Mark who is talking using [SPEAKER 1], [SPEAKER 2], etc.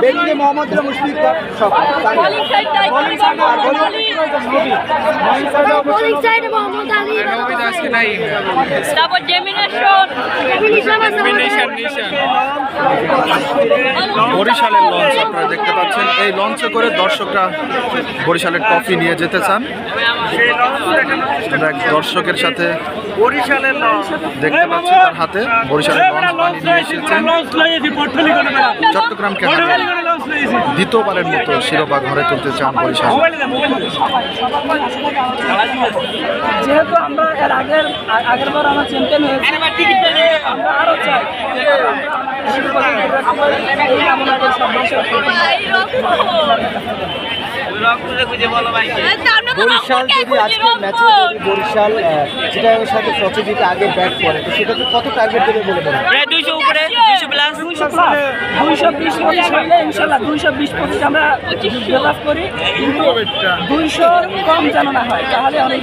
[SPEAKER 1] বেরিয়ে মোহাম্মদ মুশফিক সব বরিশালের লঞ্চ আপনারা দেখতে পাচ্ছেন। এই লঞ্চে করে দর্শকরা বরিশালের ট্রফি নিয়ে যেতে চান। দর্শকের সাথে বরিশালের দেখতে পাচ্ছি তার হাতে বরিশালের লঞ্চ নিয়ে এসেছেন। চট্টগ্রামকে দ্বিতীয়বারের মতো শিরোপা ঘরে তুলতে চান বরিশাল।
[SPEAKER 2] যেহেতু আমরা এর আগের বার আমরা চ্যাম্পিয়ন হয়েছি, আমরা আরো চাই
[SPEAKER 1] বরিশাল যদি আজকের ম্যাচে বরিশাল চিটাগাংয়ের সাথে টসে জিতে আগে ব্যাট করে, তো সেটাতে কত টার্গেট দেবে বলে মনে হয়?
[SPEAKER 2] প্রায় 200 উপরে, 200 প্লাস 220 পঁচিশ হইলে ইনশাল্লাহ 220-25 আমরা লাভ করি, কিন্তু 200 কম যেন না হয়, তাহলে অনেক।